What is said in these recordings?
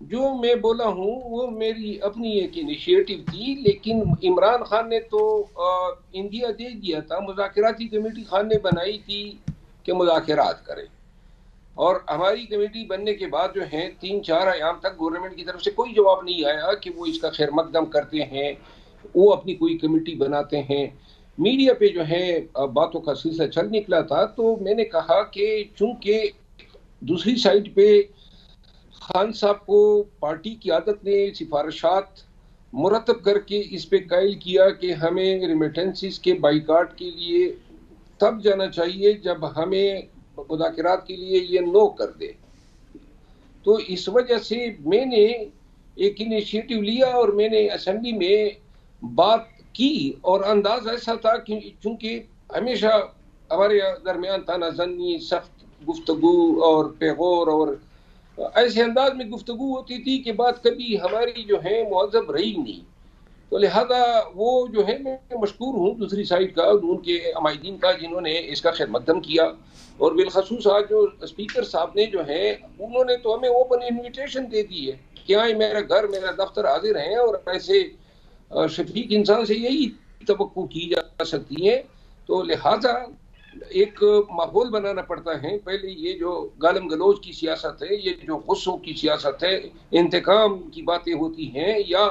جو میں بولا ہوں وہ میری اپنی ایک انیشیٹو تھی، لیکن عمران خان نے تو انڈیا دے دیا تھا، مذاکراتی کمیٹی خان نے بنائی تھی کہ مذاکرات کریں، اور ہماری کمیٹی بننے کے بعد جو ہیں 3-4 ایام تک گورنمنٹ کی طرف سے کوئی جواب نہیں آیا کہ وہ اس کا خیر مقدم کرتے ہیں، وہ اپنی کوئی کمیٹی بناتے ہیں۔ میڈیا پہ جو ہے باتوں کا سلسلہ چل نکلا تھا، تو میں نے کہا کہ چونکہ دوسری سائڈ پہ خان صاحب کو پارٹی قیادت نے سفارشات مرتب کر کے اس پہ قائل کیا کہ ہمیں ریمیٹنسز کے بائیکاٹ کے لیے تب جانا چاہیے جب ہمیں مذاکرات کے لیے یہ نو کر دے، تو اس وجہ سے میں نے ایک انیشیٹو لیا اور میں نے اسمبلی میں بات کی، اور انداز ایسا تھا کہ چونکہ ہمیشہ ہمارے درمیان تنازعنی سخت گفتگو اور پیغور اور ایسے انداز میں گفتگو ہوتی تھی کہ بات کبھی ہماری جو ہے مہذب رہی نہیں، تو لہذا وہ جو ہے میں مشکور ہوں دوسری سائڈ کا، ان کے عمائدین کا، جنہوں نے اس کا خیر مقدم کیا، اور بالخصوص آج جو اسپیکر صاحب نے جو ہے انہوں نے تو ہمیں اوپن انویٹیشن دے دی ہے کہ آئیں میرا گھر میرا دفتر حاضر ہیں، اور ایسے شفیق انسان سے یہی توقع کی جا سکتی ہے، تو لہذا ایک ماحول بنانا پڑتا ہے۔ پہلے یہ جو گالم گلوچ کی سیاست ہے، یہ جو غصوں کی سیاست ہے، انتقام کی باتیں ہوتی ہیں، یا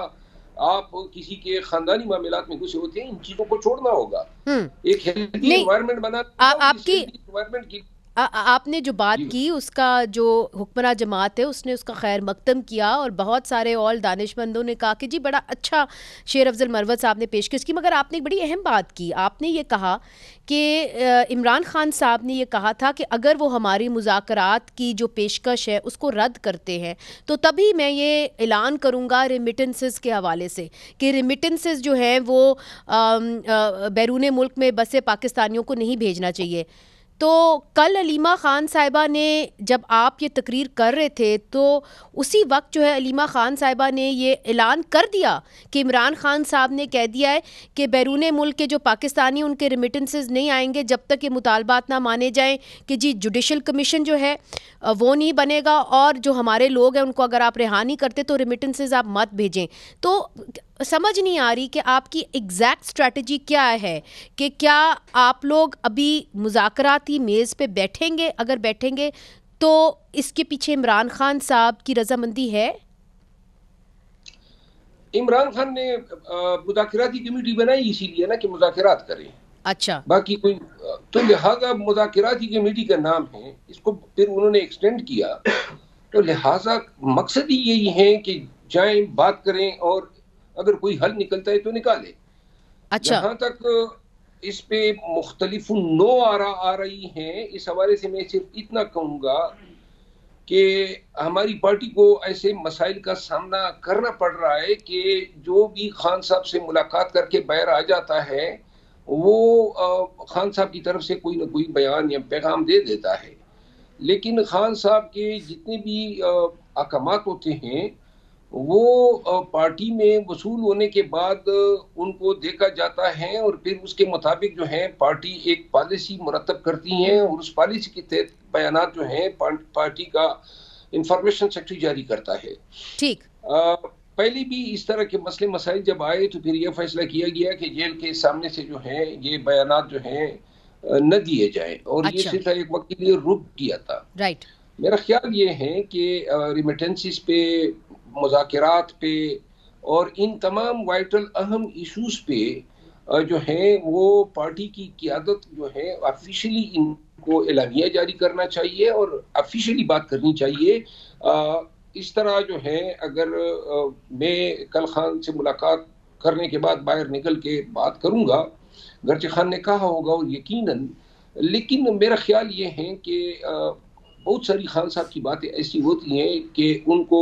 آپ کسی کے خاندانی معاملات میں گھسے ہوتے ہیں، ان چیزوں کو چھوڑنا ہوگا، ایک ہیلتھی انوائرمنٹ بنانا انوائرمنٹ کی آپ نے جو بات کی اس کا جو حکمراں جماعت ہے اس نے اس کا خیر مقدم کیا، اور بہت سارے اور دانش مندوں نے کہا کہ جی بڑا اچھا شیر افضل مروت صاحب نے پیشکش کی، مگر آپ نے ایک بڑی اہم بات کی، آپ نے یہ کہا کہ عمران خان صاحب نے یہ کہا تھا کہ اگر وہ ہماری مذاکرات کی جو پیشکش ہے اس کو رد کرتے ہیں تو تبھی میں یہ اعلان کروں گا ریمیٹنسز کے حوالے سے کہ ریمیٹنسز جو ہیں وہ بیرون ملک میں بسے پاکستانیوں کو نہیں بھیجنا چاہیے۔ تو کل علیمہ خان صاحبہ نے جب آپ یہ تقریر کر رہے تھے تو اسی وقت جو ہے علیمہ خان صاحبہ نے یہ اعلان کر دیا کہ عمران خان صاحب نے کہہ دیا ہے کہ بیرون ملک کے جو پاکستانی ان کے ریمیٹنسز نہیں آئیں گے جب تک یہ مطالبات نہ مانے جائیں کہ جی جوڈیشل کمیشن جو ہے وہ نہیں بنے گا، اور جو ہمارے لوگ ہیں ان کو اگر آپ رہا نہیں کرتے تو ریمیٹنسز آپ مت بھیجیں۔ تو سمجھ نہیں آ رہی کہ آپ کی ایگزیکٹ اسٹریٹجی کیا ہے، کہ کیا آپ لوگ ابھی مذاکراتی میز پہ بیٹھیں گے؟ اگر بیٹھیں گے تو اس کے پیچھے عمران خان صاحب کی رضامندی ہے؟ عمران خان نے مذاکراتی کمیٹی بنائی اسی لیے نا کہ مذاکرات کریں، اچھا باقی کوئی، تو لہٰذا مذاکراتی کمیٹی کا نام ہے، اس کو پھر انہوں نے ایکسٹینڈ کیا، تو لہٰذا مقصد ہی یہی ہے کہ جائیں بات کریں اور اگر کوئی حل نکلتا ہے تو نکالے۔ اچھا جہاں تک اس پہ مختلف نو آ رہی ہیں، اس حوالے سے میں صرف اتنا کہوں گا کہ ہماری پارٹی کو ایسے مسائل کا سامنا کرنا پڑ رہا ہے کہ جو بھی خان صاحب سے ملاقات کر کے باہر آ جاتا ہے وہ خان صاحب کی طرف سے کوئی نہ کوئی بیان یا پیغام دے دیتا ہے، لیکن خان صاحب کے جتنے بھی احکامات ہوتے ہیں وہ پارٹی میں وصول ہونے کے بعد ان کو دیکھا جاتا ہے، اور پھر اس کے مطابق جو ہے پارٹی ایک پالیسی مرتب کرتی ہے، اور اس پالیسی کے تحت بیانات جو ہیں پارٹی کا انفارمیشن سیکٹری جاری کرتا ہے۔ ٹھیک، پہلے بھی اس طرح کے مسئلے مسائل جب آئے تو پھر یہ فیصلہ کیا گیا کہ جیل کے سامنے سے جو ہیں یہ بیانات جو ہیں نہ دیے جائیں، اور یہ سلسلہ ایک وقت کے لیے رک گیا تھا۔ رائٹ، میرا خیال یہ ہے کہ ریمیٹنسز پہ، مذاکرات پہ، اور ان تمام وائٹل اہم ایشوز پہ جو ہیں وہ پارٹی کی قیادت جو ہے آفیشلی ان کو اعلامیہ جاری کرنا چاہیے اور آفیشلی بات کرنی چاہیے۔ اس طرح جو ہے اگر میں کل خان سے ملاقات کرنے کے بعد باہر نکل کے بات کروں گا، گرچہ خان نے کہا ہوگا اور یقیناً، لیکن میرا خیال یہ ہے کہ بہت ساری خان صاحب کی باتیں ایسی ہوتی ہیں کہ ان کو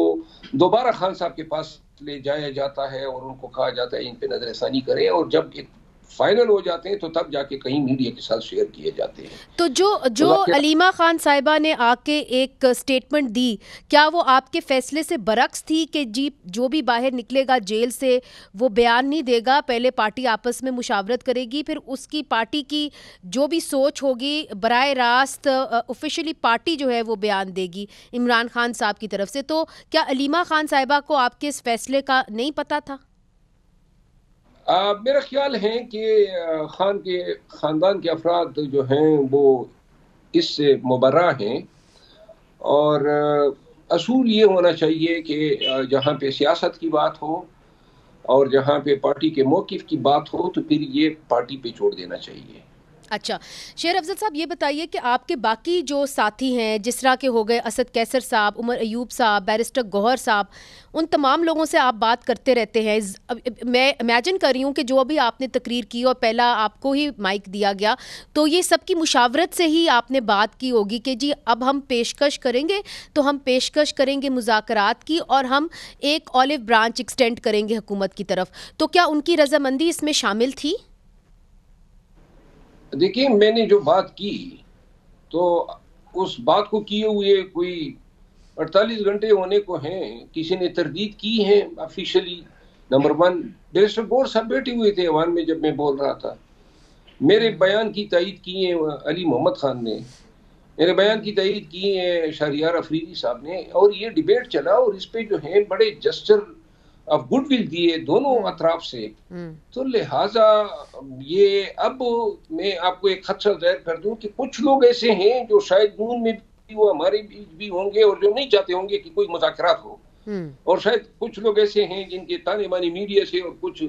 دوبارہ خان صاحب کے پاس لے جایا جاتا ہے اور ان کو کہا جاتا ہے ان پہ نظر ثانی کریں، اور جب ایک فائنل ہو جاتے ہیں تو تب جا کے کہیں میڈیا کے ساتھ شیئر کیے جاتے ہیں. تو جو علیمہ خان صاحبہ نے آ کے ایک سٹیٹمنٹ دی، کیا وہ آپ کے فیصلے سے برعکس تھی کہ جی جو بھی باہر نکلے گا جیل سے وہ بیان نہیں دے گا، پہلے پارٹی آپس میں مشاورت کرے گی، پھر اس کی پارٹی کی جو بھی سوچ ہوگی براہ راست آفیشلی پارٹی جو ہے وہ بیان دے گی عمران خان صاحب کی طرف سے؟ تو کیا علیمہ خان صاحبہ کو آپ کے اس فیصلے کا نہیں پتہ تھا؟ میرا خیال ہے کہ خان کے خاندان کے افراد جو ہیں وہ اس سے مبرہ ہیں، اور اصول یہ ہونا چاہیے کہ جہاں پہ سیاست کی بات ہو اور جہاں پہ پارٹی کے موقف کی بات ہو تو پھر یہ پارٹی پہ چھوڑ دینا چاہیے. اچھا شیر افضل صاحب، یہ بتائیے کہ آپ کے باقی جو ساتھی ہیں جس طرح کے ہو گئے اسد کیسر صاحب، عمر ایوب صاحب، بیرسٹر گوہر صاحب، ان تمام لوگوں سے آپ بات کرتے رہتے ہیں. میں امیجن کر رہی ہوں کہ جو ابھی آپ نے تقریر کی اور پہلا آپ کو ہی مائک دیا گیا تو یہ سب کی مشاورت سے ہی آپ نے بات کی ہوگی کہ جی اب ہم پیشکش کریں گے تو ہم پیشکش کریں گے مذاکرات کی اور ہم ایک اولیو برانچ ایکسٹینڈ کریں گے حکومت کی طرف. تو کیا ان کی رضامندی اس میں شامل تھی؟ دیکھیں، میں نے جو بات کی تو اس بات کو کیے ہوئے کوئی 48 گھنٹے ہونے کو ہیں. کسی نے تردید کی ہے آفیشلی؟ نمبر 1، بیرسٹر گور صاحب بیٹھے ہوئے تھے ایوان میں جب میں بول رہا تھا. میرے بیان کی تائید کی ہے علی محمد خان نے، میرے بیان کی تائید کی ہے شہریار افریدی صاحب نے، اور یہ ڈیبیٹ چلا اور اس پہ جو ہے بڑے جسچر آف گڈ ول دیے دونوں اطراف سے. تو لہٰذا یہ اب میں آپ کو ایک خدشہ ظاہر کر دوں کہ کچھ لوگ ایسے ہیں جو شاید نون میں بھی وہ ہمارے بیچ بھی ہوں گے اور جو نہیں چاہتے ہوں گے کہ کوئی مذاکرات ہو، اور شاید کچھ لوگ ایسے ہیں جن کے تانے بانی میڈیا سے اور کچھ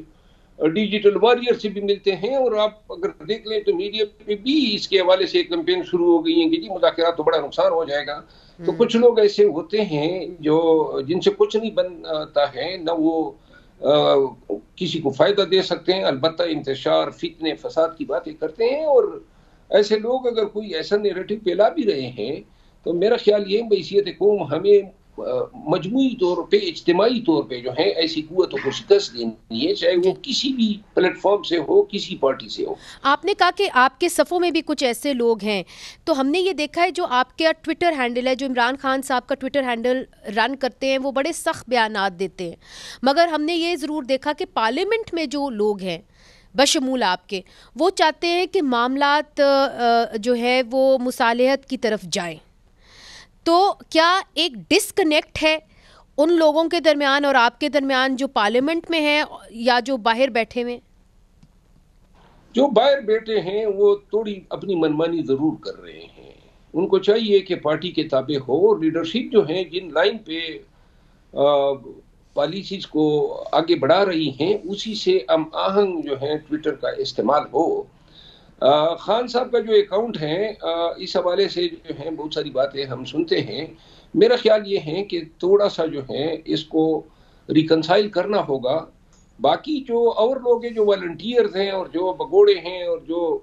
ڈیجیٹل وارئر سے بھی ملتے ہیں. اور آپ اگر دیکھ لیں تو میڈیا پہ بھی اس کے حوالے سے کیمپین شروع ہو گئی ہیں کہ جی مذاکرات تو بڑا نقصان ہو جائے گا. تو کچھ لوگ ایسے ہوتے ہیں جو جن سے کچھ نہیں بنتا ہے، نہ وہ کسی کو فائدہ دے سکتے ہیں، البتہ انتشار، فتنے، فساد کی باتیں کرتے ہیں. اور ایسے لوگ اگر کوئی ایسا نیریٹو پھیلا بھی رہے ہیں تو میرا خیال یہ بحیثیت قوم ہمیں مجموعی طور پہ، اجتماعی طور پہ جو ہے ایسی قوتوں کو شکست دینی ہے، چاہے وہ کسی بھی پلیٹ فارم سے ہو، کسی پارٹی سے ہو. آپ نے کہا کہ آپ کے صفوں میں بھی کچھ ایسے لوگ ہیں، تو ہم نے یہ دیکھا ہے جو آپ کا ٹویٹر ہینڈل ہے، جو عمران خان صاحب کا ٹویٹر ہینڈل رن کرتے ہیں، وہ بڑے سخت بیانات دیتے ہیں، مگر ہم نے یہ ضرور دیکھا کہ پارلیمنٹ میں جو لوگ ہیں بشمول آپ کے، وہ چاہتے ہیں کہ معاملات جو ہے وہ مصالحت کی طرف جائیں. تو کیا ایک ڈسکنیکٹ ہے ان لوگوں کے درمیان اور آپ کے درمیان جو پارلیمنٹ میں ہیں یا جو باہر بیٹھے ہوئے؟ جو باہر بیٹھے ہیں وہ تھوڑی اپنی منمانی ضرور کر رہے ہیں. ان کو چاہیے کہ پارٹی کے تابع ہو، اور لیڈرشپ جو ہیں جن لائن پہ پالیسیز کو آگے بڑھا رہی ہیں اسی سے ہم آہنگ جو ہے ٹویٹر کا استعمال ہو. خان صاحب کا جو اکاؤنٹ ہے اس حوالے سے جو ہیں بہت ساری باتیں ہم سنتے ہیں. میرا خیال یہ ہے کہ تھوڑا سا جو ہے اس کو ریکنسائل کرنا ہوگا. باقی جو اور لوگ ہیں جو والنٹیئرز ہیں اور جو بگوڑے ہیں اور جو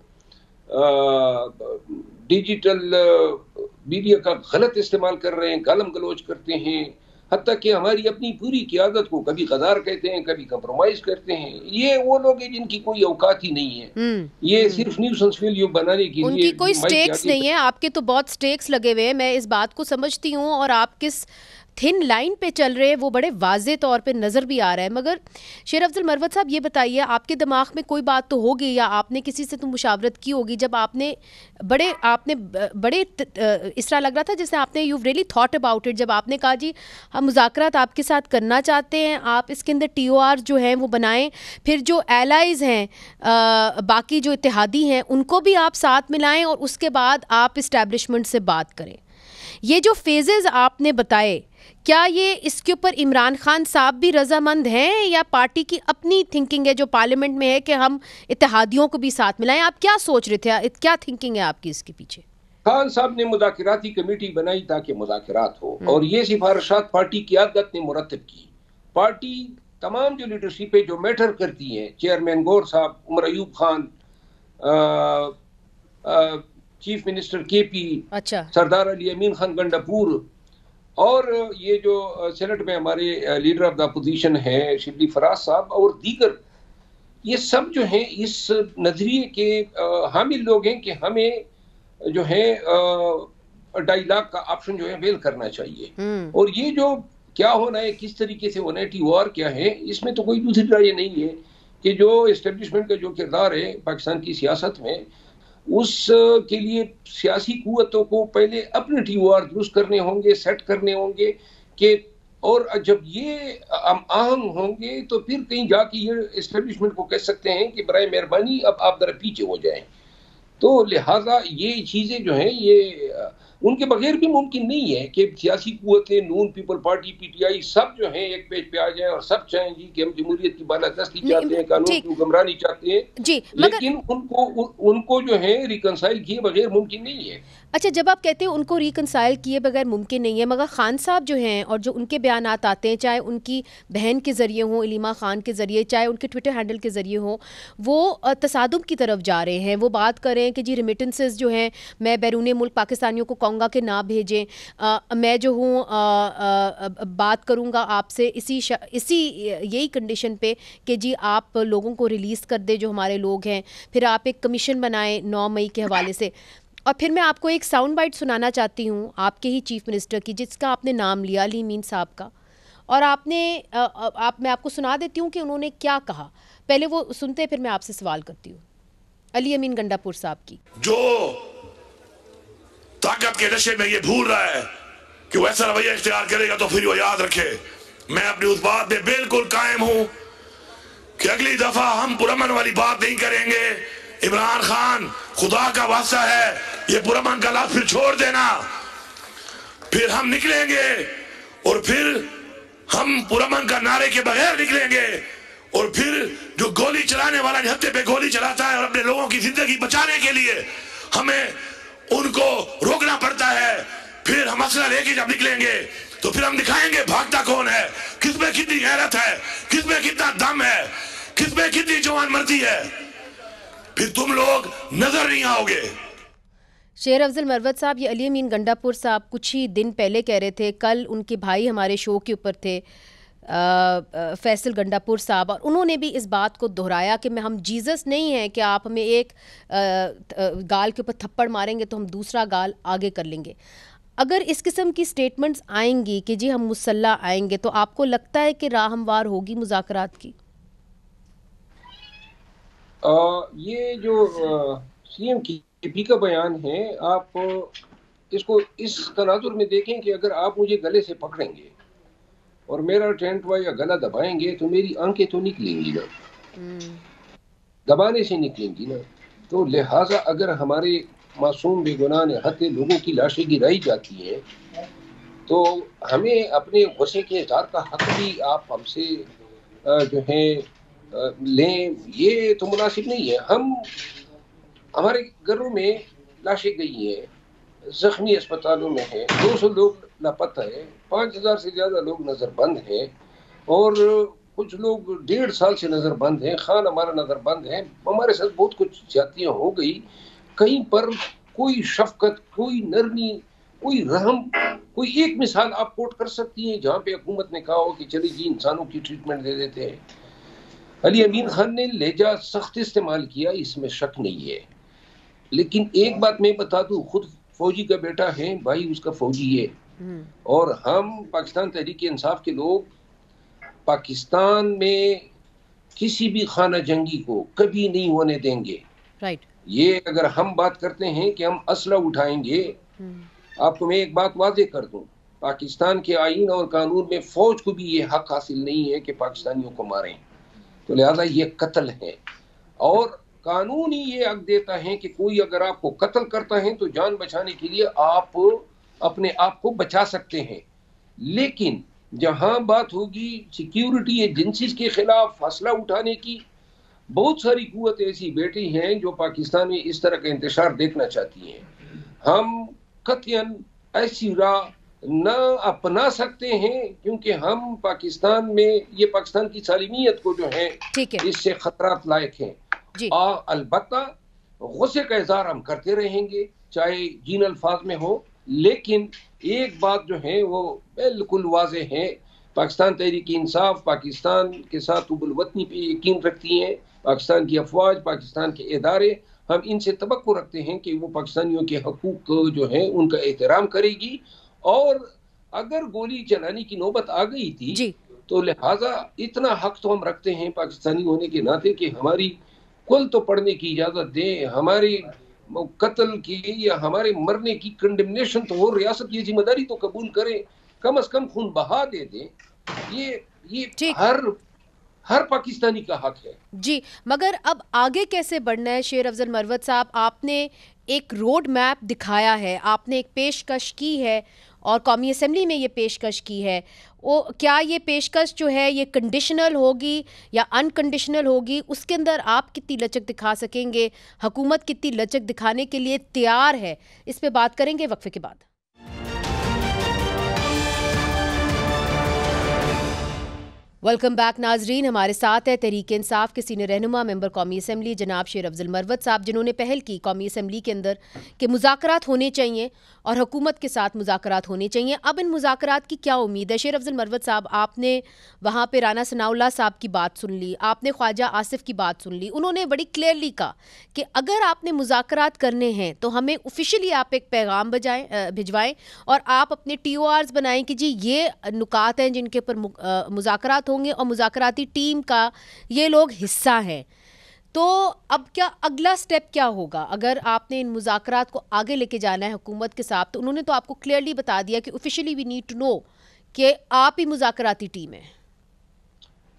ڈیجیٹل میڈیا کا غلط استعمال کر رہے ہیں، گالم گلوچ کرتے ہیں، حتیٰ کہ ہماری اپنی پوری قیادت کو کبھی غدار کہتے ہیں، کبھی کمپرومائز کرتے ہیں، یہ وہ لوگ ہیں جن کی کوئی اوقات ہی نہیں ہے. یہ صرف نیوسنس ویلیو بنانے کے لیے ان کی کوئی سٹیکس نہیں ہے. آپ کے تو بہت سٹیکس لگے ہوئے ہیں، میں اس بات کو سمجھتی ہوں، اور آپ کس تھن لائن پہ چل رہے ہیں وہ بڑے واضح طور پہ نظر بھی آ رہا ہے. مگر شیر افضل مروت صاحب، یہ بتائیے آپ کے دماغ میں کوئی بات تو ہوگی یا آپ نے کسی سے تو مشاورت کی ہوگی جب آپ نے بڑے اس طرح لگ رہا تھا جیسے آپ نے you really thought about it, جب آپ نے کہا جی ہم مذاکرات آپ کے ساتھ کرنا چاہتے ہیں، آپ اس کے اندر ٹی او آر جو ہیں وہ بنائیں، پھر جو ایلائز ہیں باقی جو اتحادی ہیں ان کو بھی آپ ساتھ ملائیں، اور اس کے بعد آپ اسٹیبلشمنٹ سے بات کریں. یہ جو فیزز آپ نے بتائے، کیا یہ اس کے اوپر عمران خان صاحب بھی رضامند ہیں یا پارٹی کی اپنی تھنکنگ ہے جو پارلیمنٹ میں ہے کہ ہم اتحادیوں کو بھی ساتھ ملائیں؟ آپ کیا سوچ رہے تھے، کیا تھنکنگ ہے آپ کی اس کے پیچھے؟ خان صاحب نے مذاکراتی کمیٹی بنائی تاکہ مذاکرات ہو، اور یہ سفارشات پارٹی قیادت نے مرتب کی. پارٹی تمام جو لیڈرشپ ہے جو میٹر کرتی ہیں، چیئرمین گور صاحب، عمر ایوب خان، چیف منسٹر کے پی، سردار علی امین خان گنڈاپور، اور یہ جو سینٹ میں ہمارے لیڈر آف دا اپوزیشن ہے شبلی فراز صاحب، اور دیگر یہ سب جو ہیں اس نظریے کے حامل لوگ ہیں کہ ہمیں جو ہے 2.5 لاکھ کا آپشن جو ہے ویل کرنا چاہیے. اور یہ جو کیا ہونا ہے، کس طریقے سے ہونا ہے، ٹی وار کیا ہے، اس میں تو کوئی دوسری رائے نہیں ہے کہ جو اسٹیبلشمنٹ کا جو کردار ہے پاکستان کی سیاست میں، اس کے لیے سیاسی قوتوں کو پہلے اپنے ٹی وار درست کرنے ہوں گے، سیٹ کرنے ہوں گے کہ، اور جب یہ آہنگ ہوں گے تو پھر کہیں جا کے یہ اسٹیبلشمنٹ کو کہہ سکتے ہیں کہ برائے مہربانی اب آپ ذرا پیچھے ہو جائیں. تو لہٰذا یہ چیزیں جو ہیں یہ ان کے بغیر بھی ممکن نہیں ہے کہ سیاسی قوتیں، نون people party, P T I, سب جو ہیں ایک پیج پہ آ جائیں اور سب چاہیں گی کہ ہم جمہوریت کی بالادستی چاہتے ہیں، قانون کی حکمرانی چاہتے ہیں، لیکن ان کو جو ہے ریکنسائل کیے بغیر ممکن نہیں ہے. اچھا، جب آپ کہتے ہیں ان کو ریکنسائل کیے بغیر ممکن نہیں ہے، مگر خان صاحب جو ہیں اور جو ان کے بیانات آتے ہیں، چاہے ان کی بہن کے ذریعے ہوں، علیمہ خان کے ذریعے، چاہے ان کے ٹویٹر ہینڈل کے ذریعے ہوں، وہ تصادم کی طرف جا رہے ہیں. وہ بات کریں کہ جی ریمیٹنسز جو ہیں میں بیرون ملک پاکستانیوں کو کہوں گا کہ نہ بھیجیں، میں جو ہوں بات کروں گا آپ سے اسی یہی کنڈیشن پہ کہ جی آپ لوگوں کو ریلیز کر دیں جو ہمارے لوگ ہیں، پھر آپ ایک کمیشن بنائیں 9 مئی کے حوالے سے. اور پھر میں آپ کو ایک ساؤنڈ بائٹ سنانا چاہتی ہوں آپ کے ہی چیف منسٹر کی، جس کا آپ نے نام لیا، علی امین صاحب کا، اور میں آپ کو سنا دیتی ہوں کہ انہوں نے کیا کہا. پہلے وہ سنتے پھر میں آپ سے سوال کرتی ہوں. علی امین گنڈا پور صاحب کی. جو طاقت کے نشے میں یہ بھول رہا ہے کہ وہ ایسا رویہ اختیار کرے گا تو پھر وہ یاد رکھے میں اپنی اس بات پہ بالکل قائم ہوں کہ اگلی دفعہ ہم پرامن والی بات نہیں کریں گے. عمران خان، خدا کا واسطہ ہے یہ پرامن کا لفظ پھر چھوڑ دینا، پھر ہم نکلیں گے اور پھر ہم پرامن کا نعرے کے بغیر نکلیں گے، اور پھر جو گولی چلانے والا ہتھے پہ گولی چلاتا ہے اور اپنے لوگوں کی زندگی بچانے کے لیے ہمیں ان کو روکنا پڑتا ہے، پھر ہم اسلحہ لے کے جب نکلیں گے تو پھر ہم دکھائیں گے بھاگتا کون ہے، کس میں کتنی غیرت ہے، کس میں کتنا دم ہے، کس میں کتنی جوان مرضی ہے، پھر تم لوگ نظر نہیں آؤ گے. شیر افضل مروت صاحب، یہ علی امین گنڈا پور صاحب کچھ ہی دن پہلے کہہ رہے تھے، کل ان کے بھائی ہمارے شو کے اوپر تھے فیصل گنڈا پور صاحب، اور انہوں نے بھی اس بات کو دہرایا کہ ہم جیزس نہیں ہیں کہ آپ ہمیں ایک گال کے اوپر تھپڑ ماریں گے تو ہم دوسرا گال آگے کر لیں گے. اگر اس قسم کی سٹیٹمنٹس آئیں گی کہ جی ہم مسلح آئیں گے، تو آپ کو لگتا ہے کہ راہ ہموار ہوگی مذاکرات کی؟ یہ جو سی ایم کی پی کا بیان ہے، آپ اس کو اس تناظر میں دیکھیں کہ اگر آپ مجھے گلے سے پکڑیں گے اور میرا ٹینٹ ہوا یا گلا دبائیں گے تو میری آنکھیں تو نکلیں گی نا، دبانے سے نکلیں گی نا. تو لہٰذا اگر ہمارے معصوم بے گناہ نہتے لوگوں کی لاشیں گرائی جاتی ہیں تو ہمیں اپنے غصے کے اظہار کا حق بھی آپ ہم سے جو ہے لیں، یہ تو مناسب نہیں ہے. ہمارے گھروں میں لاشیں گئی ہیں، زخمی اسپتالوں میں ہیں، 200 لوگ لاپتہ ہیں، 5000 سے زیادہ لوگ نظر بند ہیں، اور کچھ لوگ 1.5 سال سے نظر بند ہیں. خان ہمارا نظر بند ہے. ہمارے ساتھ بہت کچھ زیادتیاں ہو گئی، کہیں پر کوئی شفقت، کوئی نرمی، کوئی رحم، کوئی ایک مثال آپ کوٹ کر سکتی ہیں جہاں پہ حکومت نے کہا ہو کہ چلے جی انسانوں کی ٹریٹمنٹ دے دیتے ہیں. علی امین خان نے لہجہ سخت استعمال کیا، اس میں شک نہیں ہے، لیکن ایک بات میں بتا دوں، خود فوجی کا بیٹا ہے، بھائی اس کا فوجی ہے، اور ہم پاکستان تحریک انصاف کے لوگ پاکستان میں کسی بھی خانہ جنگی کو کبھی نہیں ہونے دیں گے. یہ اگر ہم بات کرتے ہیں کہ ہم اسلحہ اٹھائیں گے، آپ کو میں ایک بات واضح کر دوں، پاکستان کے آئین اور قانون میں فوج کو بھی یہ حق حاصل نہیں ہے کہ پاکستانیوں کو ماریں، تو لہذا یہ قتل ہے، اور قانون ہی یہ حق دیتا ہے کہ کوئی اگر آپ کو قتل کرتا ہے تو جان بچانے کے لیے آپ اپنے آپ کو بچا سکتے ہیں. لیکن جہاں بات ہوگی سیکیورٹی ایجنسیز کے خلاف اسلحہ اٹھانے کی، بہت ساری قوتیں ایسی بیٹھی ہیں جو پاکستان میں اس طرح کا انتشار دیکھنا چاہتی ہیں. ہم قطعاً ایسی راہ نہ اپنا سکتے ہیں، کیونکہ ہم پاکستان میں یہ پاکستان کی سالمیت کو جو ہے اس سے خطرات لاحق ہیں. البتہ غصے کا اظہار ہم کرتے رہیں گے، چاہے جین الفاظ میں ہو، لیکن ایک بات جو ہے وہ بالکل واضح ہے، پاکستان تحریک انصاف پاکستان کے ساتھ حب الوطنی پہ یقین رکھتی ہیں، پاکستان کی افواج، پاکستان کے ادارے، ہم ان سے توقع رکھتے ہیں کہ وہ پاکستانیوں کے حقوق جو ہیں ان کا احترام کرے گی، اور اگر گولی چلانے کی نوبت آ گئی تھی جی تو لہٰذا اتنا حق تو ہم رکھتے ہیں پاکستانی ہونے کے ناطے کہ ہماری کل تو پڑھنے کی اجازت دیں، ہماری قتل کی یا ہمارے مرنے کی کنڈمنیشن تو ہو، ریاست یہ ذمہ داری تو قبول کریں، کم از کم خون بہا دے دیں، یہ ٹھیک ہر پاکستانی کا حق ہے۔ جی، مگر اب آگے کیسے بڑھنا ہے شیر افضل مروت صاحب؟ آپ نے ایک روڈ میپ دکھایا ہے، آپ نے ایک پیشکش کی ہے اور قومی اسمبلی میں یہ پیشکش کی ہے، کیا یہ پیشکش جو ہے یہ کنڈیشنل ہوگی یا انکنڈیشنل ہوگی؟ اس کے اندر آپ کتنی لچک دکھا سکیں گے؟ حکومت کتنی لچک دکھانے کے لیے تیار ہے؟ اس پہ بات کریں گے وقفے کے بعد۔ ویلکم بیک ناظرین، ہمارے ساتھ ہے تحریک انصاف کے سینئر رہنما ممبر قومی اسمبلی جناب شیر افضل مروت صاحب، جنہوں نے پہل کی قومی اسمبلی کے اندر کہ مذاکرات ہونے چاہیے اور حکومت کے ساتھ مذاکرات ہونے چاہیے۔ اب ان مذاکرات کی کیا امید ہے؟ شیر افضل مروت صاحب، آپ نے وہاں پہ رانا ثناء اللہ صاحب کی بات سن لی، آپ نے خواجہ آصف کی بات سن لی، انہوں نے بڑی کلیئرلی کہا کہ اگر آپ نے مذاکرات کرنے ہیں تو ہمیں آفیشیلی آپ ایک پیغام بھجوائیں اور آپ اپنے ٹی او آرز بنائیں کہ جی یہ نکات ہیں جن کے اوپر مذاکرات ہوں گے اور مذاکراتی ٹیم کا یہ لوگ حصہ ہیں۔ تو اب کیا اگلا سٹیپ کیا ہوگا اگر آپ نے ان مذاکرات کو آگے لے کے جانا ہے حکومت کے ساتھ؟ تو انہوں نے تو آپ کو کلیئرلی بتا دیا کہ officially we need to know کہ آپ ہی مذاکراتی ٹیم ہیں۔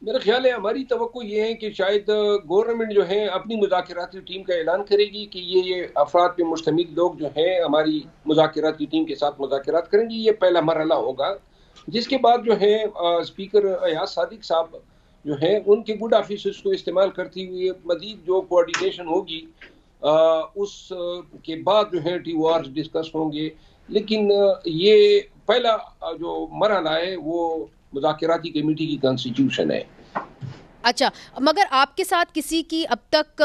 میرا خیال ہے ہماری توقع یہ ہے کہ شاید گورنمنٹ جو ہے اپنی مذاکراتی ٹیم کا اعلان کرے گی کہ یہ افراد پہ مشتمل لوگ جو ہیں ہماری مذاکراتی ٹیم کے ساتھ مذاکرات کریں گے، یہ پہلا مرحلہ ہوگا، جس کے بعد جو ہے اسپیکر ایاز صادق صاحب جو ہیں ان کے گڈ آفیسز کو استعمال کرتی ہوئی مزید جو کوارڈینیشن ہوگی اس کے بعد جو ہے ٹی او آرز ڈسکس ہوں گے، لیکن یہ پہلا جو مرحلہ ہے وہ مذاکراتی کمیٹی کی کانسٹیٹیوشن ہے۔ اچھا، مگر آپ کے ساتھ کسی کی اب تک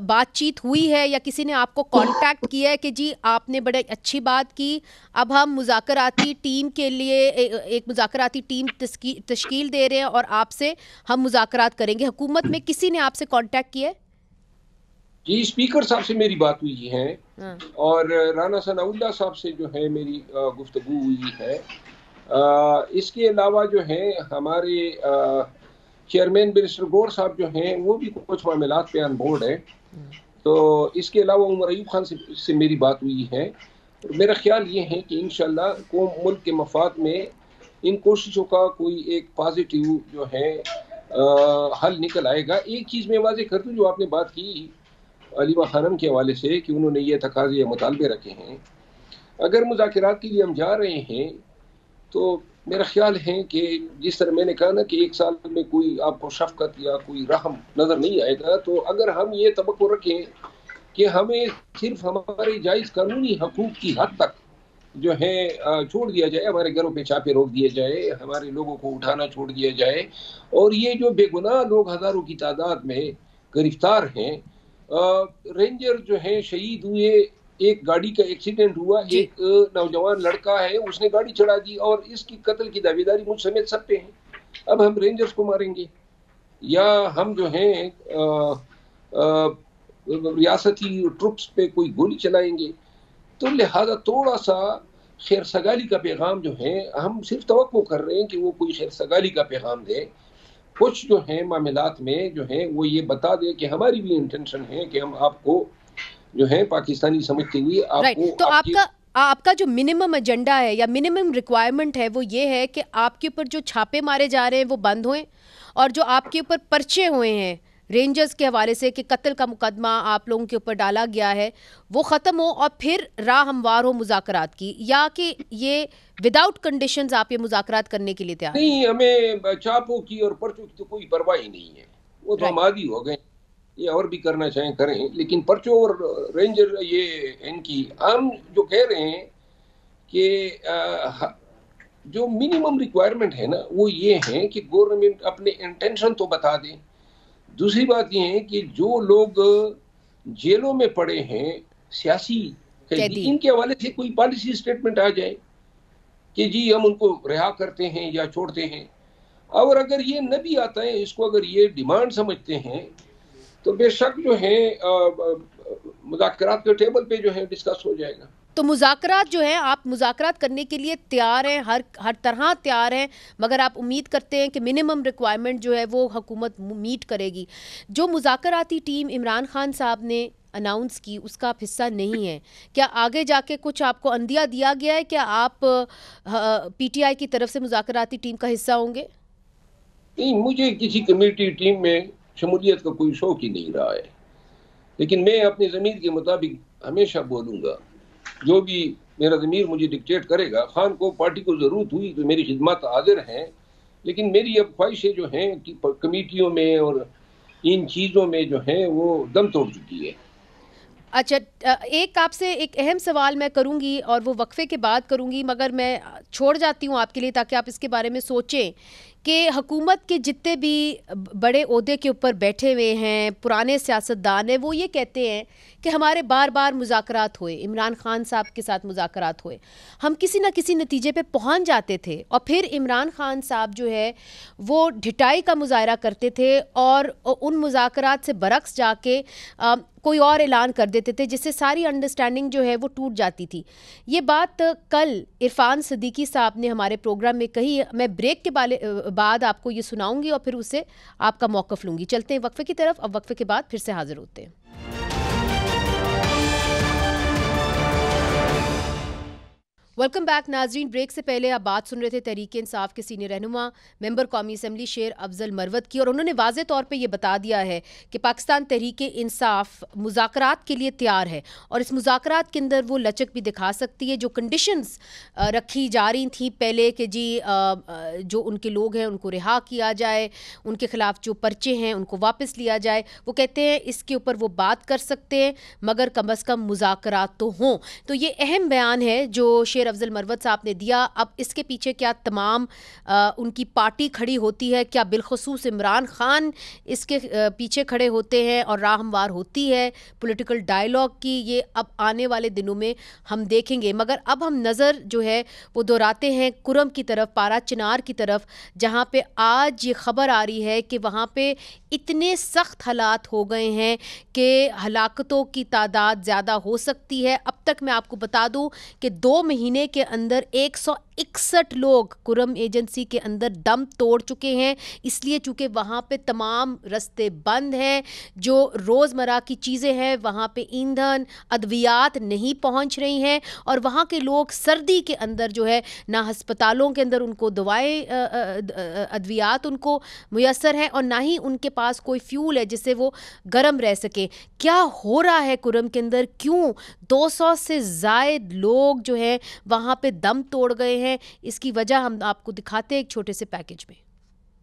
بات چیت ہوئی ہے یا کسی نے آپ کو کانٹیکٹ کیا ہے کہ جی آپ نے بڑے اچھی بات کی، اب ہم مذاکراتی ٹیم کے لیے ایک مذاکراتی ٹیم تشکیل دے رہے ہیں اور آپ سے ہم مذاکرات کریں گے؟ حکومت میں کسی نے آپ سے کانٹیکٹ کیا ہے؟ جی، اسپیکر صاحب سے میری بات ہوئی ہے اور رانا ثناء اللہ صاحب سے جو ہے میری گفتگو ہوئی ہے۔ اس کے علاوہ جو ہے ہمارے چیئرمین برسٹر گور صاحب جو ہیں وہ بھی کچھ معاملات پہ آن بورڈ ہیں، تو اس کے علاوہ عمر ایوب خان سے میری بات ہوئی ہے۔ میرا خیال یہ ہے کہ انشاءاللہ قوم ملک کے مفاد میں ان کوششوں کا کوئی ایک پازیٹیو جو ہے حل نکل آئے گا۔ ایک چیز میں واضح کر دوں، جو آپ نے بات کی علیمہ خانم کے حوالے سے کہ انہوں نے یہ تقاضے یا مطالبے رکھے ہیں، اگر مذاکرات کے لیے ہم جا رہے ہیں تو میرا خیال ہے کہ جس طرح میں نے کہا نا کہ ایک سال میں کوئی آپ کو شفقت یا کوئی رحم نظر نہیں آئے گا، تو اگر ہم یہ توقع رکھیں کہ ہمیں صرف ہمارے جائز قانونی حقوق کی حد تک جو ہے چھوڑ دیا جائے، ہمارے گھروں پہ چھاپے روک دیے جائے، ہمارے لوگوں کو اٹھانا چھوڑ دیا جائے، اور یہ جو بے گناہ لوگ ہزاروں کی تعداد میں گرفتار ہیں، رینجر جو ہیں شہید ہوئے، ایک گاڑی کا ایکسیڈنٹ ہوا، ایک نوجوان لڑکا ہے اس نے گاڑی چڑھا دی اور اس کی قتل کی دعویداری مجھ سمیت سب پہ ہے۔ اب ہم رینجرز کو ماریں گے یا ہم جو ہیں ریاستی ٹروپس پہ کوئی گولی چلائیں گے؟ تو لہذا تھوڑا سا خیر سگالی کا پیغام جو ہے ہم صرف توقع کر رہے ہیں کہ وہ کوئی خیر سگالی کا پیغام دے، کچھ جو ہیں معاملات میں جو ہیں وہ یہ بتا دے کہ ہماری بھی انٹینشن ہے کہ ہم آپ کو جو ہے پاکستانی سمجھتے ہوئے آپ کو تو آپ کا جو منیمم ایجنڈا ہے یا منیمم ریکوائرمنٹ ہے وہ یہ ہے کہ آپ کے اوپر جو چھاپے مارے جا رہے ہیں وہ بند ہوئیں، اور جو آپ کے اوپر پرچے ہوئے ہیں رینجرز کے حوالے سے کہ قتل کا مقدمہ آپ لوگوں کے اوپر ڈالا گیا ہے وہ ختم ہو اور پھر راہ ہموار ہو مذاکرات کی، یا کہ یہ وداؤٹ کنڈیشنز آپ یہ مذاکرات کرنے کے لیے تیار ہیں؟ نہیں، ہمیں چاپوں کی اور پرچوں کی تو کوئی پرواہ ہی نہیں ہے، وہ تو ہم عادی ہو گئے، یہ اور بھی کرنا چاہیں کریں، لیکن پرچوں اور رینجر یہ ان کی ہم جو کہہ رہے ہیں کہ جو منیمم ریکوائرمنٹ ہے نا وہ یہ ہے کہ گورنمنٹ اپنے انٹینشن تو بتا دیں۔ دوسری بات یہ ہے کہ جو لوگ جیلوں میں پڑے ہیں سیاسی قیدی، ان کے حوالے سے کوئی پالیسی سٹیٹمنٹ آ جائے کہ جی ہم ان کو رہا کرتے ہیں یا چھوڑتے ہیں، اور اگر یہ نہ بھی آتا ہے، اس کو اگر یہ ڈیمانڈ سمجھتے ہیں تو بے شک جو ہے مذاکرات کے ٹیبل پہ جو ہے ڈسکس ہو جائے گا. تو مذاکرات جو ہیں، آپ مذاکرات کرنے کے لیے تیار ہیں، ہر طرح تیار ہیں، مگر آپ امید کرتے ہیں کہ منیمم ریکوائرمنٹ جو ہے وہ حکومت میٹ کرے گی. جو مذاکراتی ٹیم عمران خان صاحب نے اناؤنس کی اس کا آپ حصہ نہیں ہے، کیا آگے جا کے کچھ آپ کو اندیہ دیا گیا ہے کہ آپ پی ٹی آئی کی طرف سے مذاکراتی ٹیم کا حصہ ہوں گے؟ نہیں، مجھے کسی کمیٹی ٹیم میں شمولیت کا کوئی شوق ہی نہیں رہا ہے، لیکن میں اپنی ضمیر کے مطابق ہمیشہ بولوں گا. جو بھی میرا ضمیر مجھے ڈکٹیٹ کرے گا. خان کو پارٹی کو ضرورت ہوئی تو میری خدمات حاضر ہیں، لیکن میری اب خواہشیں جو ہیں کمیٹیوں میں اور ان چیزوں میں جو ہیں وہ دم توڑ چکی ہے. اچھا، ایک آپ سے ایک اہم سوال میں کروں گی اور وہ وقفے کے بعد کروں گی، مگر میں چھوڑ جاتی ہوں آپ کے لیے تاکہ آپ اس کے بارے میں سوچیں کہ حکومت کے جتنے بھی بڑے عہدے کے اوپر بیٹھے ہوئے ہیں، پرانے سیاستدان ہیں، وہ یہ کہتے ہیں کہ ہمارے بار بار مذاکرات ہوئے، عمران خان صاحب کے ساتھ مذاکرات ہوئے، ہم کسی نہ کسی نتیجے پہ پہنچ جاتے تھے، اور پھر عمران خان صاحب جو ہے وہ ڈھٹائی کا مظاہرہ کرتے تھے اور ان مذاکرات سے برعکس جا کے کوئی اور اعلان کر دیتے تھے، جس سے ساری انڈرسٹینڈنگ جو ہے وہ ٹوٹ جاتی تھی. یہ بات کل عرفان صدیقی صاحب نے ہمارے پروگرام میں کہی. میں بریک کے بعد آپ کو یہ سناؤں گی اور پھر اسے آپ کا موقف لوں گی. چلتے ہیں وقفے کی طرف. اب وقفے کے بعد پھر سے حاضر ہوتے ہیں. ویلکم بیک ناظرین. بریک سے پہلے آپ بات سن رہے تھے تحریک انصاف کے سینئر رہنما ممبر قومی اسمبلی شیر افضل مروت کی، اور انہوں نے واضح طور پہ یہ بتا دیا ہے کہ پاکستان تحریک انصاف مذاکرات کے لیے تیار ہے، اور اس مذاکرات کے اندر وہ لچک بھی دکھا سکتی ہے. جو کنڈیشنز رکھی جا رہی تھیں پہلے کہ جی جو ان کے لوگ ہیں ان کو رہا کیا جائے، ان کے خلاف جو پرچے ہیں ان کو واپس لیا جائے، وہ کہتے ہیں اس کے اوپر وہ بات کر سکتے ہیں مگر کم از کم مذاکرات تو ہوں. تو یہ اہم بیان ہے جو شیر افضل مروت صاحب نے دیا. اب اس کے پیچھے کیا تمام ان کی پارٹی کھڑی ہوتی ہے، کیا بالخصوص عمران خان اس کے پیچھے کھڑے ہوتے ہیں اور راہ ہموار ہوتی ہے پولیٹیکل ڈائیلاگ کی، یہ اب آنے والے دنوں میں ہم دیکھیں گے. مگر اب ہم نظر جو ہے وہ دہراتے ہیں کرم کی طرف، پارا چنار کی طرف، جہاں پہ آج یہ خبر آ رہی ہے کہ وہاں پہ اتنے سخت حالات ہو گئے ہیں کہ ہلاکتوں کی تعداد زیادہ ہو سکتی ہے. اب تک میں آپ کو بتا دوں کہ 2 مہینے کے اندر 161 لوگ کرم ایجنسی کے اندر دم توڑ چکے ہیں، اس لیے چونکہ وہاں پہ تمام رستے بند ہیں، جو روزمرہ کی چیزیں ہیں وہاں پہ ایندھن، ادویات نہیں پہنچ رہی ہیں، اور وہاں کے لوگ سردی کے اندر جو ہے نہ ہسپتالوں کے اندر ان کو دوائیں ادویات ان کو میسر ہیں، اور نہ ہی ان کے پاس کوئی فیول ہے جس سے وہ گرم رہ سکے. کیا ہو رہا ہے کرم کے اندر؟ کیوں 200 سے زائد لوگ جو ہیں وہاں پہ دم توڑ گئے ہیں؟ اس کی وجہ ہم آپ کو دکھاتے ہیں ایک چھوٹے سے پیکیج میں.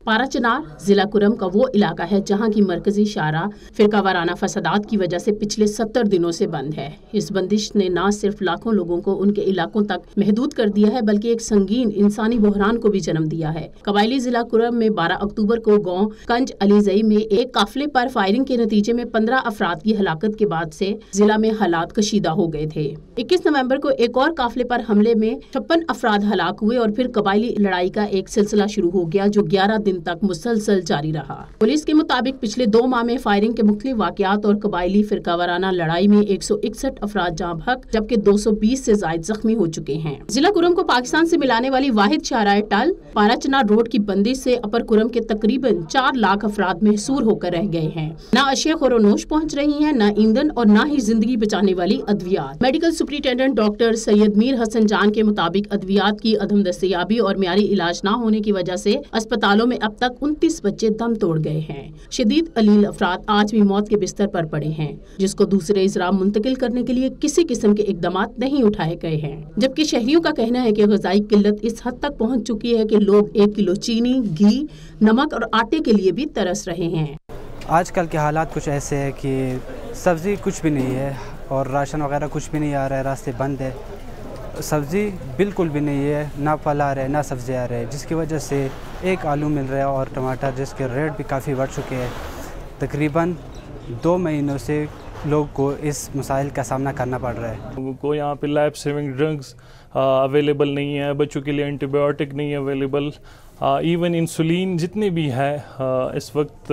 پارا چنار ضلع کرم کا وہ علاقہ ہے جہاں کی مرکزی شاہراہ فرقہ وارانہ فسادات کی وجہ سے پچھلے 70 دنوں سے بند ہے. اس بندش نے نہ صرف لاکھوں لوگوں کو ان کے علاقوں تک محدود کر دیا ہے بلکہ ایک سنگین انسانی بحران کو بھی جنم دیا ہے. قبائلی ضلع کرم میں 12 اکتوبر کو گاؤں کنج علی زئی میں ایک قافلے پر فائرنگ کے نتیجے میں 15 افراد کی ہلاکت کے بعد سے ضلع میں حالات کشیدہ ہو گئے تھے. 21 نومبر کو ایک اور قافلے پر حملے میں 56 افراد ہلاک ہوئے اور پھر قبائلی لڑائی کا ایک سلسلہ شروع ہو گیا جو 11 دن تک مسلسل جاری رہا. پولیس کے مطابق پچھلے 2 ماہ میں فائرنگ کے مختلف واقعات اور قبائلی فرقہ وارانہ لڑائی میں 161 افراد جاں بحق جبکہ 220 سے زائد زخمی ہو چکے ہیں. ضلع کرم کو پاکستان سے ملانے والی واحد شاہراہ ٹل پارا چنار روڈ کی بندش سے اپر کرم کے تقریباً 4 لاکھ افراد محصور ہو کر رہ گئے ہیں. نہ اشیاء خورونوش پہنچ رہی ہیں، نہ ایندھن اور نہ ہی زندگی بچانے والی ادویات. میڈیکل سپرنٹینڈنٹ ڈاکٹر سید میر حسن جان کے مطابق ادویات کی عدم دستیابی اور معیاری علاج نہ ہونے کی وجہ سے اسپتالوں میں اب تک 29 بچے دم توڑ گئے ہیں. شدید علیل افراد آج بھی موت کے بستر پر پڑے ہیں جس کو دوسرے اضلاع منتقل کرنے کے لیے کسی قسم کے اقدامات نہیں اٹھائے گئے ہیں. جبکہ شہریوں کا کہنا ہے کہ غذائی قلت اس حد تک پہنچ چکی ہے کہ لوگ 1 کلو چینی، گھی، نمک اور آٹے کے لیے بھی ترس رہے ہیں. آج کل کے حالات کچھ ایسے ہیں کہ سبزی کچھ بھی نہیں ہے اور راشن وغیرہ کچھ بھی نہیں آ رہا ہے، راستے بند ہے. سبزی بالکل بھی نہیں ہے، نہ پھل آ رہے نہ سبزی آ رہے، جس کی وجہ سے ایک آلو مل رہا ہے اور ٹماٹر جس کے ریٹ بھی کافی بڑھ چکے ہیں. تقریباً 2 مہینوں سے لوگ کو اس مسائل کا سامنا کرنا پڑ رہا ہے. لوگوں کو یہاں پہ لائف سیونگ ڈرگز اویلیبل نہیں ہے، بچوں کے لیے اینٹی بایوٹک نہیں اویلیبل، ایون انسولین جتنے بھی ہے اس وقت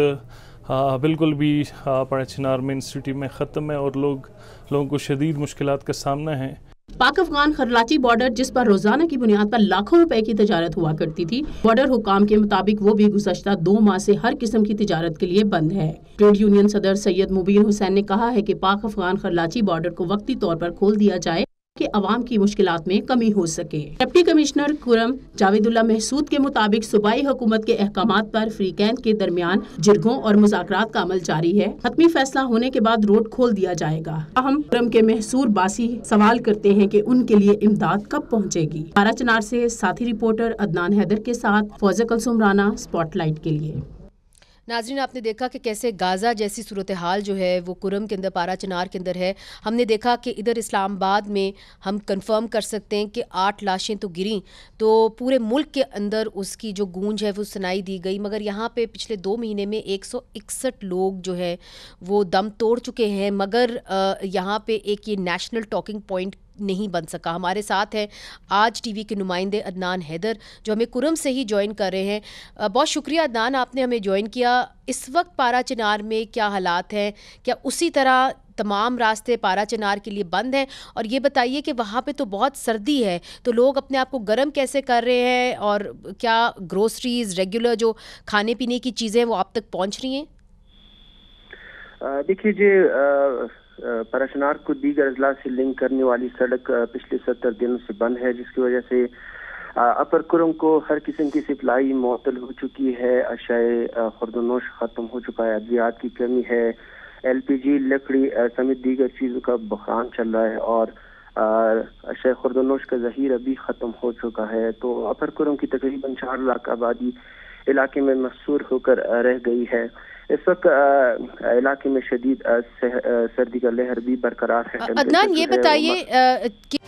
بالکل بھی پارا چنار مین سٹی میں ختم ہے اور لوگوں کو شدید مشکلات کا سامنا ہے۔ پاک افغان خرلاچی بارڈر جس پر روزانہ کی بنیاد پر لاکھوں روپے کی تجارت ہوا کرتی تھی، بارڈر حکام کے مطابق وہ بھی گزشتہ 2 ماہ سے ہر قسم کی تجارت کے لیے بند ہے۔ ٹریڈ یونین صدر سید مبین حسین نے کہا ہے کہ پاک افغان خرلاچی بارڈر کو وقتی طور پر کھول دیا جائے کہ عوام کی مشکلات میں کمی ہو سکے۔ ڈپٹی کمشنر کرم جاوید اللہ محسود کے مطابق صوبائی حکومت کے احکامات پر فریقین کے درمیان جرگوں اور مذاکرات کا عمل جاری ہے۔ حتمی فیصلہ ہونے کے بعد روڈ کھول دیا جائے گا۔ اہم کرم کے محسور باسی سوال کرتے ہیں کہ ان کے لیے امداد کب پہنچے گی۔ پارا چنار سے ساتھی رپورٹر عدنان حیدر کے ساتھ فوزہ کلثوم رانا، اسپاٹ لائٹ کے لیے۔ ناظرین، آپ نے دیکھا کہ کیسے غازہ جیسی صورتحال جو ہے وہ کرم کے اندر، پارا چنار کے اندر ہے۔ ہم نے دیکھا کہ ادھر اسلام آباد میں ہم کنفرم کر سکتے ہیں کہ 8 لاشیں تو گریں، تو پورے ملک کے اندر اس کی جو گونج ہے وہ سنائی دی گئی، مگر یہاں پہ پچھلے 2 مہینے میں 161 لوگ جو ہے وہ دم توڑ چکے ہیں، مگر یہاں پہ ایک یہ نیشنل ٹاکنگ پوائنٹ نہیں بن سکا۔ ہمارے ساتھ ہیں آج ٹی وی کے نمائندے عدنان حیدر جو ہمیں کرم سے ہی جوائن کر رہے ہیں۔ بہت شکریہ عدنان، آپ نے ہمیں جوائن کیا۔ اس وقت پارا چنار میں کیا حالات ہیں؟ کیا اسی طرح تمام راستے پارا چنار کے لیے بند ہیں؟ اور یہ بتائیے کہ وہاں پہ تو بہت سردی ہے، تو لوگ اپنے آپ کو گرم کیسے کر رہے ہیں، اور کیا گروسریز ریگولر جو کھانے پینے کی چیزیں وہ آپ تک پہنچ رہی ہیں؟ دیکھیے جی، پارا چنار کو دیگر اضلاع سے لنک کرنے والی سڑک پچھلے 70 دنوں سے بند ہے، جس کی وجہ سے اپر کرم کو ہر قسم کی سپلائی معطل ہو چکی ہے۔ اشیاء خورد و نوش ختم ہو چکا ہے، ادویات کی کمی ہے، LPG، لکڑی سمیت دیگر چیزوں کا بحران چل رہا ہے، اور اشیاء خورد و نوش کا ذخیرہ بھی ختم ہو چکا ہے۔ تو اپر کرم کی تقریباً 4 لاکھ آبادی علاقے میں محصور ہو کر رہ گئی ہے۔ اس وقت علاقے میں شدید سردی کا لہر بھی برقرار ہے۔ عدنان، یہ بتائیے کہ